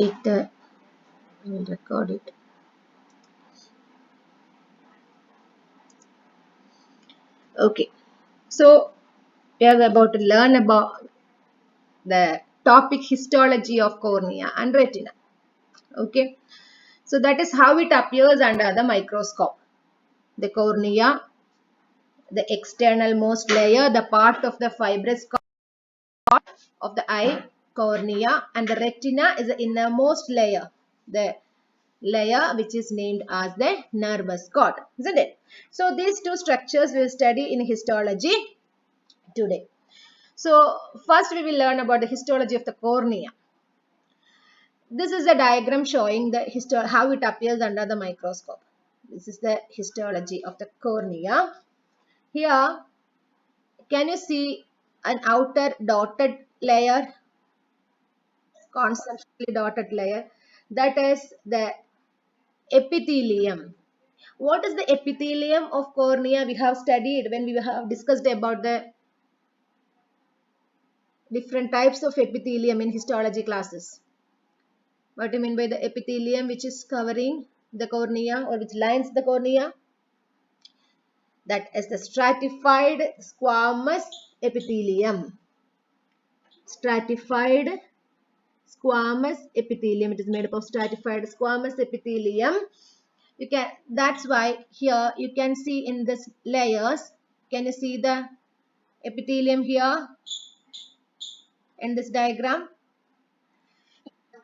I will record it. Okay, so we are about to learn about the topic histology of cornea and retina. Okay, so that is how it appears under the microscope. The cornea, the external most layer, the part of the fibrous of the eye, cornea, and the retina is the innermost layer, the layer which is named as the nervous cord, isn't it? So these two structures we will study in histology today. So first we will learn about the histology of the cornea. This is a diagram showing the how it appears under the microscope. This is the histology of the cornea. Here, can you see an outer dotted layer, concentrically dotted layer? That is the epithelium. What is the epithelium of cornea? We have studied when we have discussed about the different types of epithelium in histology classes. What do you mean by the epithelium which is covering the cornea or which lines the cornea? That is the stratified squamous epithelium. Stratified squamous epithelium. It is made up of stratified squamous epithelium. That's why here you can see in this layers. Can you see the epithelium here in this diagram?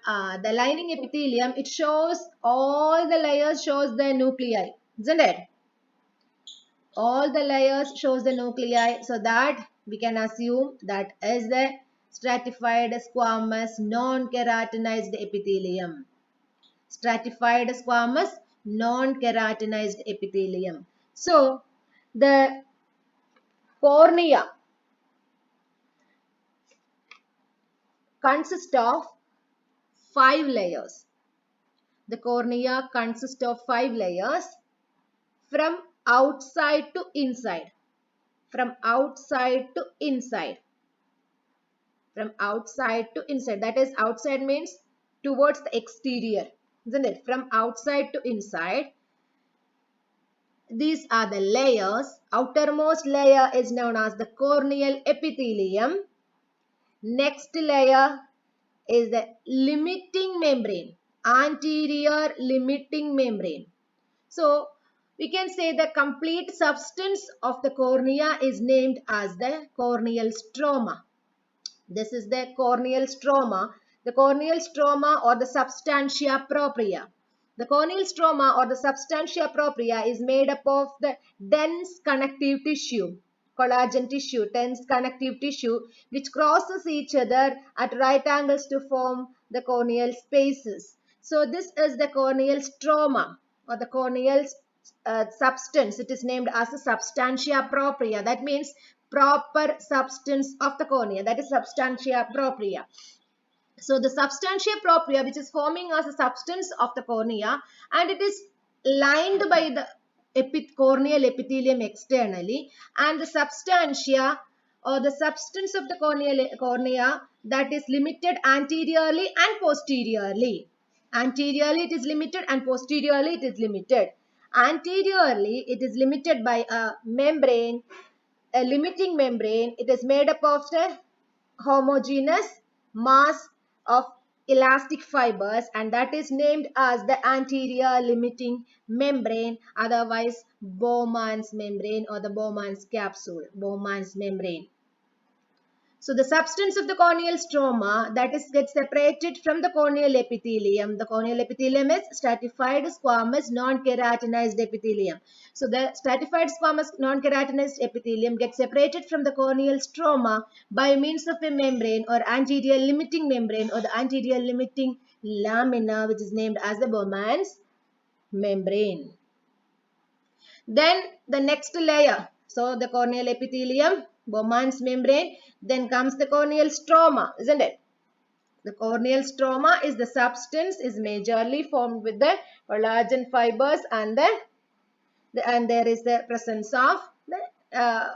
The lining epithelium, it shows all the layers, shows the nuclei, isn't it? All the layers shows the nuclei, so that we can assume that is the stratified squamous non-keratinized epithelium. Stratified squamous non-keratinized epithelium. So the cornea consists of 5 layers. The cornea consists of 5 layers from outside to inside. From outside to inside. From outside to inside. That is, outside means towards the exterior, isn't it? From outside to inside. These are the layers. Outermost layer is known as the corneal epithelium. Next layer is the limiting membrane. Anterior limiting membrane. So, we can say the complete substance of the cornea is named as the corneal stroma. This is the corneal stroma. The corneal stroma or the substantia propria. The corneal stroma or the substantia propria is made up of the dense connective tissue, collagen tissue, dense connective tissue, which crosses each other at right angles to form the corneal spaces. So this is the corneal stroma or the corneal substance. It is named as a substantia propria. That means proper substance of the cornea. That is substantia propria. So the substantia propria, which is forming as a substance of the cornea, and it is lined by the corneal epithelium externally, and the substantia or the substance of the cornea that is limited anteriorly and posteriorly. Anteriorly it is limited and posteriorly it is limited. Anteriorly it is limited by a membrane, a limiting membrane. It is made up of a homogeneous mass of elastic fibers, and that is named as the anterior limiting membrane, otherwise Bowman's membrane or the Bowman's capsule, Bowman's membrane. So the substance of the corneal stroma that is gets separated from the corneal epithelium. The corneal epithelium is stratified squamous non-keratinized epithelium. So the stratified squamous non-keratinized epithelium gets separated from the corneal stroma by means of a membrane or anterior limiting membrane or the anterior limiting lamina, which is named as the Bowman's membrane. Then the next layer, so the corneal epithelium, Bowman's membrane, then comes the corneal stroma, isn't it? The corneal stroma is the substance is majorly formed with the collagen fibers, and then and there is the presence of the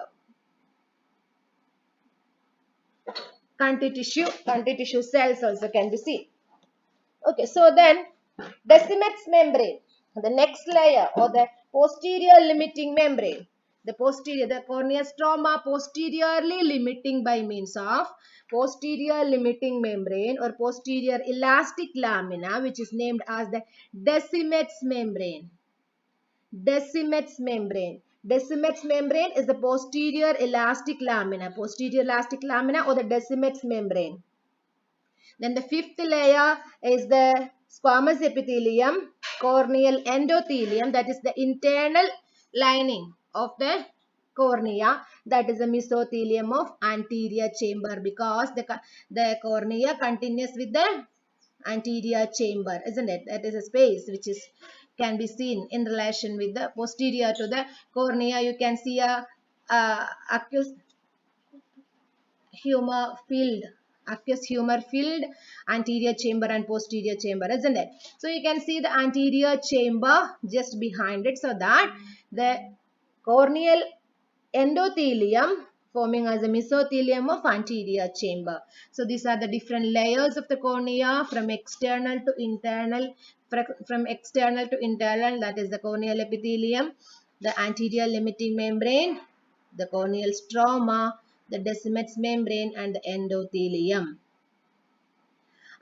conti tissue cells also can be seen. Okay, so then Descemet's membrane, the next layer or the posterior limiting membrane. The corneal stroma posteriorly limiting by means of posterior limiting membrane or posterior elastic lamina, which is named as the Descemet's membrane. Descemet's membrane. Descemet's membrane is the posterior elastic lamina, or the Descemet's membrane. Then the fifth layer is the squamous epithelium, corneal endothelium, that is the internal lining of the cornea, that is the mesothelium of anterior chamber, because the cornea continues with the anterior chamber, isn't it? That is a space which is can be seen in relation with the posterior to the cornea. You can see a aqueous humor filled aqueous humor filled anterior chamber and posterior chamber, isn't it? So you can see the anterior chamber just behind it, so that the corneal endothelium forming as a mesothelium of anterior chamber. So these are the different layers of the cornea from external to internal. From external to internal, that is the corneal epithelium, the anterior limiting membrane, the corneal stroma, the Descemet's membrane, and the endothelium.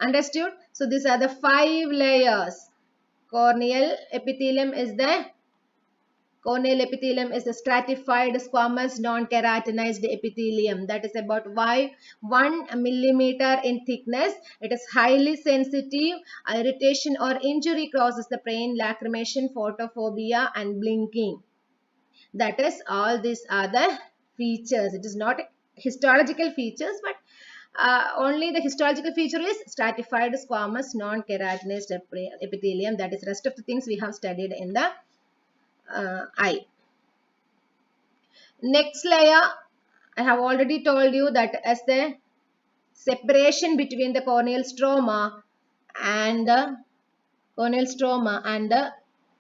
Understood? So these are the 5 layers. Corneal epithelium is the Corneal epithelium is a stratified squamous non-keratinized epithelium that is about 1 millimeter in thickness. It is highly sensitive. Irritation or injury causes the pain, lacrimation, photophobia, and blinking. That is, all these are the features. It is not histological features, but only the histological feature is stratified squamous non-keratinized epithelium. That is, rest of the things we have studied in the eye. Next layer, I have already told you that as the separation between the and the corneal stroma and the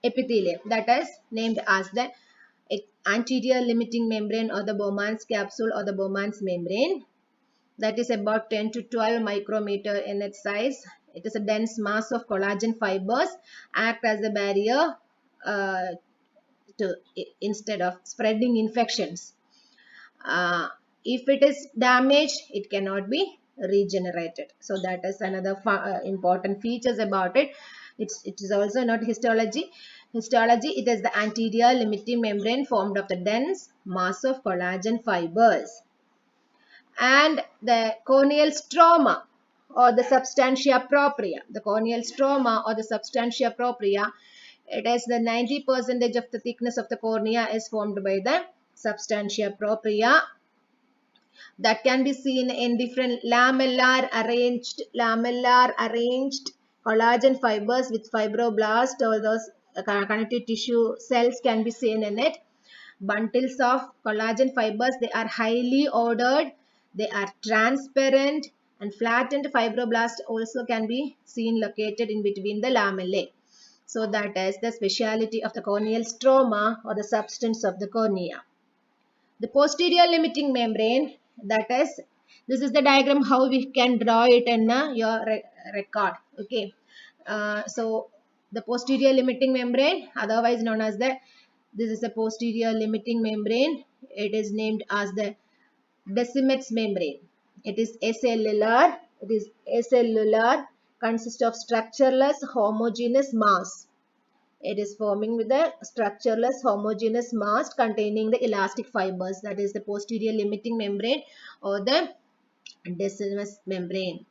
epithelium, that is named as the anterior limiting membrane or the Bowman's capsule or the Bowman's membrane. That is about 10 to 12 micrometer in its size. It is a dense mass of collagen fibers, act as a barrier instead of spreading infections. If it is damaged, it cannot be regenerated. So that is another important features about it. It is also not histology. Histology, it is the anterior limiting membrane formed of the dense mass of collagen fibers. And the corneal stroma or the substantia propria. The corneal stroma or the substantia propria, it is the 90% of the thickness of the cornea is formed by the substantia propria, that can be seen in different lamellar arranged collagen fibers with fibroblast, or those connective tissue cells can be seen in it. Bundles of collagen fibers, they are highly ordered, they are transparent, and flattened fibroblasts also can be seen located in between the lamellae. So that is the speciality of the corneal stroma or the substance of the cornea. The posterior limiting membrane, that is, this is the diagram how we can draw it in your record. Okay. So the posterior limiting membrane, otherwise known as this is the posterior limiting membrane. It is named as the Descemet's membrane. It is acellular. It is acellular, consists of structureless homogeneous mass. It is forming with a structureless homogeneous mass containing the elastic fibers, that is the posterior limiting membrane or the Descemet's membrane.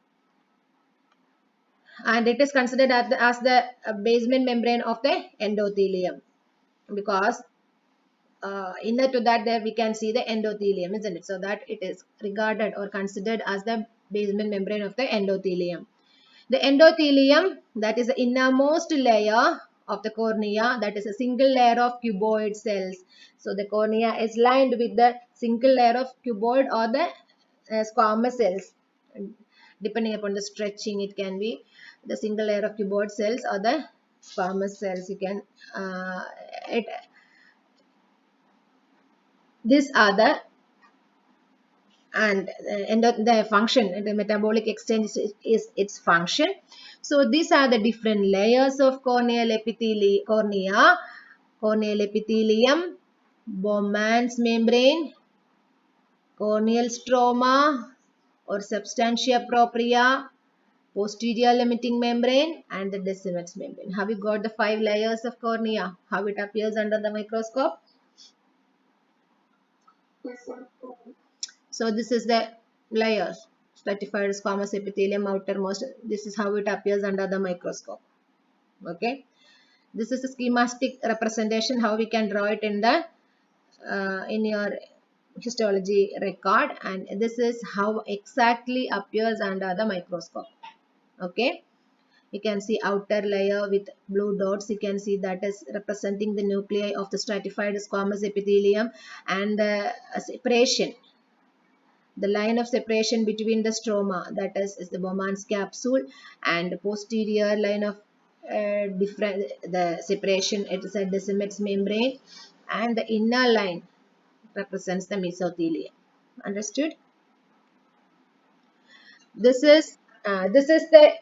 And it is considered as the basement membrane of the endothelium, because inner to that there we can see the endothelium, isn't it? So that it is regarded or considered as the basement membrane of the endothelium. The endothelium, that is the innermost layer of the cornea, that is a single layer of cuboid cells. So the cornea is lined with the single layer of cuboid or the squamous cells. Depending upon the stretching, it can be the single layer of cuboid cells or the squamous cells. You can these are the and the function, the metabolic exchange is its function. So these are the different layers of corneal cornea: corneal epithelium, Bowman's membrane, corneal stroma or substantia propria, posterior limiting membrane, and the Descemet's membrane. Have you got the 5 layers of cornea? How it appears under the microscope? So this is the layers. Stratified squamous epithelium outermost. This is how it appears under the microscope. Okay. This is a schematic representation how we can draw it in the in your histology record, and this is how exactly appears under the microscope. Okay. You can see outer layer with blue dots. You can see that is representing the nuclei of the stratified squamous epithelium, and the separation, the line of separation between the stroma, that is the Bowman's capsule, and the posterior line of the separation, it is a Descemet's membrane, and the inner line represents the mesothelium. Understood? This is the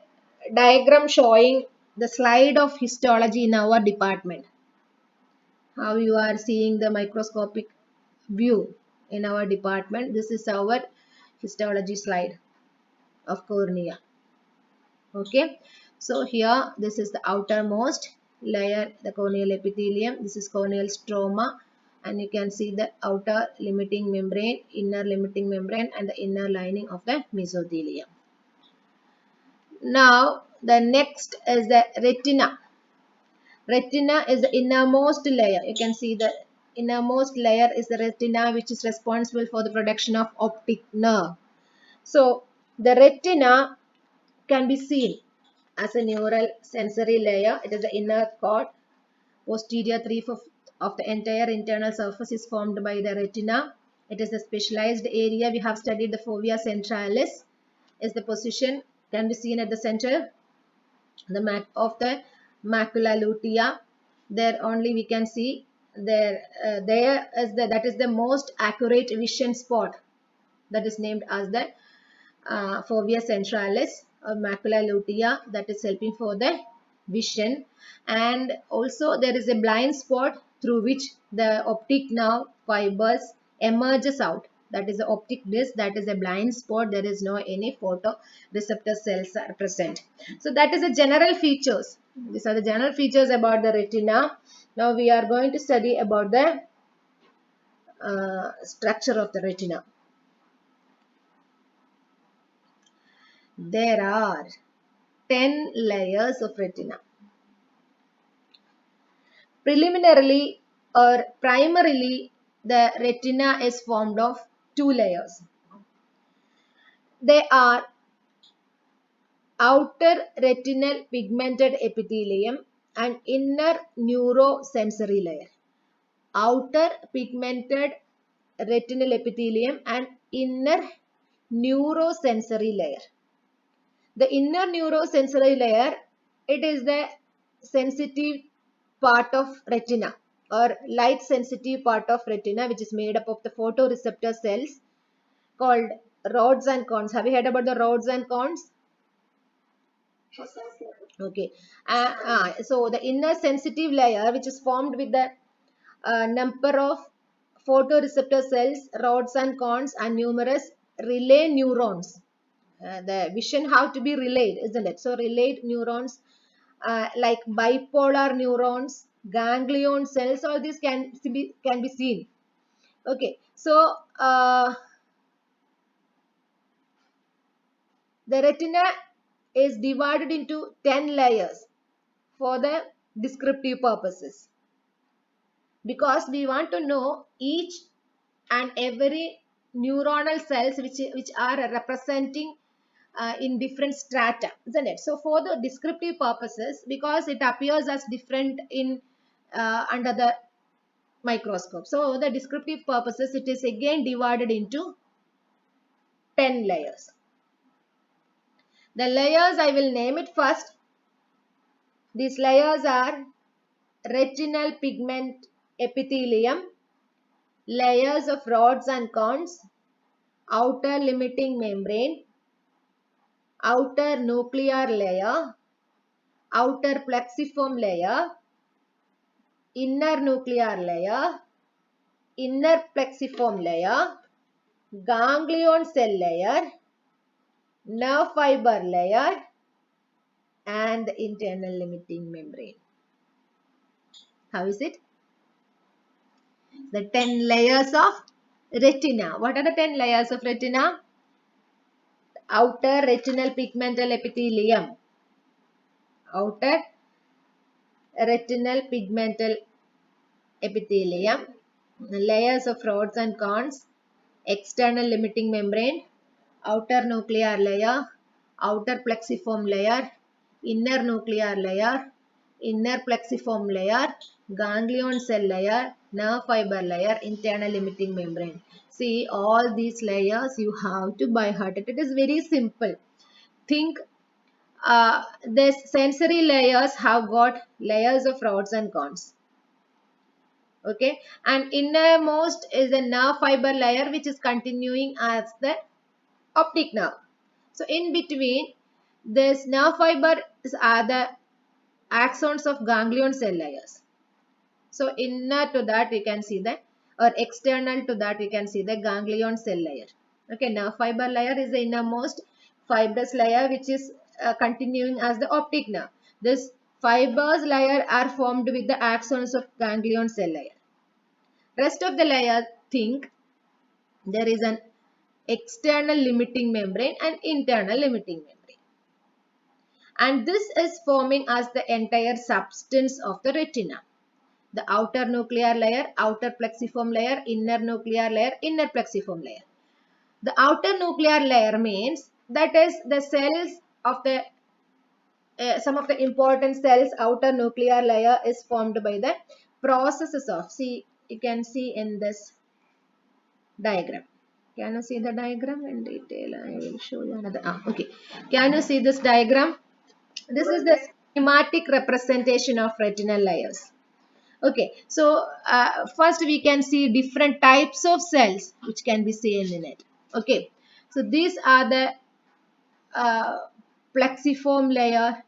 diagram showing the slide of histology in our department. How you are seeing the microscopic view in our department. This is our histology slide of cornea. Okay, so here this is the outermost layer, the corneal epithelium. This is corneal stroma, and you can see the outer limiting membrane, inner limiting membrane, and the inner lining of the mesothelium. Now the next is the retina. Retina is the innermost layer. You can see the innermost layer is the retina, which is responsible for the production of optic nerve. So the retina can be seen as a neural sensory layer. It is the inner cord. Posterior 3/4 of the entire internal surface is formed by the retina. It is a specialized area. We have studied the fovea centralis. Is the position can be seen at the center, the of the macula lutea. There only we can see there that is the most accurate vision spot, that is named as the fovea centralis or macula lutea, that is helping for the vision. And also there is a blind spot through which the optic nerve fibers emerges out. That is the optic disc, that is a blind spot. There is no any photoreceptor cells are present. So that is the general features. These are the general features about the retina. Now we are going to study about the structure of the retina. There are 10 layers of retina. Preliminarily or primarily, the retina is formed of 2 layers. They are outer retinal pigmented epithelium and inner neurosensory layer. Outer pigmented retinal epithelium and inner neurosensory layer. The inner neurosensory layer, it is the sensitive part of retina or light sensitive part of retina, which is made up of the photoreceptor cells called rods and cones. Have you heard about the rods and cones? Okay. So the inner sensitive layer, which is formed with the number of photoreceptor cells, rods and cones, and numerous relay neurons. The vision have to be relayed, isn't it? So relayed neurons like bipolar neurons, ganglion cells, all these can be seen. Okay, so the retina is divided into 10 layers for the descriptive purposes, because we want to know each and every neuronal cells which are representing in different strata, isn't it? So for the descriptive purposes, because it appears as different in under the microscope, so the descriptive purposes, it is again divided into 10 layers. The layers I will name it first. These layers are retinal pigment epithelium, layers of rods and cones, outer limiting membrane, outer nuclear layer, outer plexiform layer, inner nuclear layer, inner plexiform layer, ganglion cell layer, nerve fiber layer, and the internal limiting membrane. How is it? The 10 layers of retina. What are the 10 layers of retina? Outer retinal pigmental epithelium. Outer retinal pigmental epithelium. Layers of rods and cones. External limiting membrane. Outer nuclear layer. Outer plexiform layer. Inner nuclear layer. Inner plexiform layer, ganglion cell layer, nerve fiber layer, internal limiting membrane. See, all these layers you have to by heart. It is very simple. Think the sensory layers have got layers of rods and cones. Okay, and innermost is the nerve fiber layer which is continuing as the optic nerve. So in between this nerve fibers are the axons of ganglion cell layers. So inner to that we can see the, or external to that we can see the ganglion cell layer. Okay, nerve fiber layer is the innermost fibrous layer which is continuing as the optic nerve. This fibers layer are formed with the axons of ganglion cell layer. Rest of the layer, think there is an external limiting membrane and internal limiting membrane. And this is forming as the entire substance of the retina. The outer nuclear layer, outer plexiform layer, inner nuclear layer, inner plexiform layer. The outer nuclear layer means that is the cells of the some of the important cells. Outer nuclear layer is formed by the processes of, see, you can see in this diagram. Can you see the diagram in detail? I will show you another. Okay. Can you see this diagram? This is the schematic representation of retinal layers. Okay, so first we can see different types of cells which can be seen in it. Okay, so these are the uh, plexiform layer,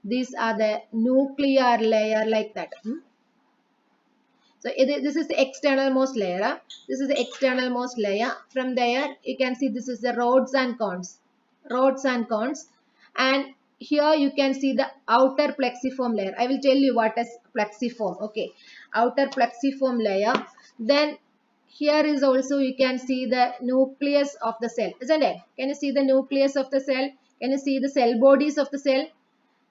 these are the nuclear layer, like that. So this is the external most layer. This is the external most layer. From there you can see this is the rods and cones. Rods and cones. And here you can see the outer plexiform layer. I will tell you what is plexiform. Okay. Outer plexiform layer. Then here is also you can see the nucleus of the cell. Isn't it? Can you see the nucleus of the cell? Can you see the cell bodies of the cell?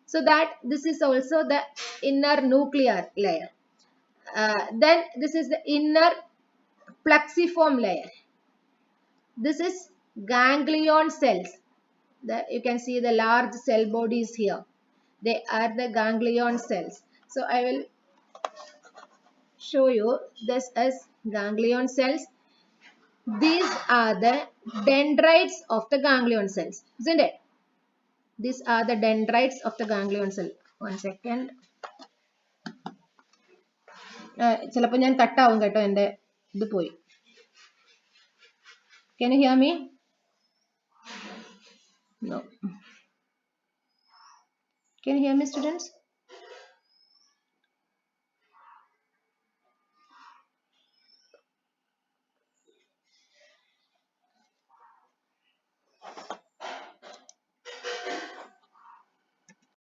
So that this is also the inner nuclear layer. Then this is the inner plexiform layer. This is ganglion cells. You can see the large cell bodies here. They are the ganglion cells. So I will show you this as ganglion cells. These are the dendrites of the ganglion cells, isn't it? These are the dendrites of the ganglion cell. One second. ചിലപ്പോൾ ഞാൻ കട്ടാവും കേട്ടോ, എൻ്റെ ഇത് പോയി. Can you hear me? No. Can you hear me, students?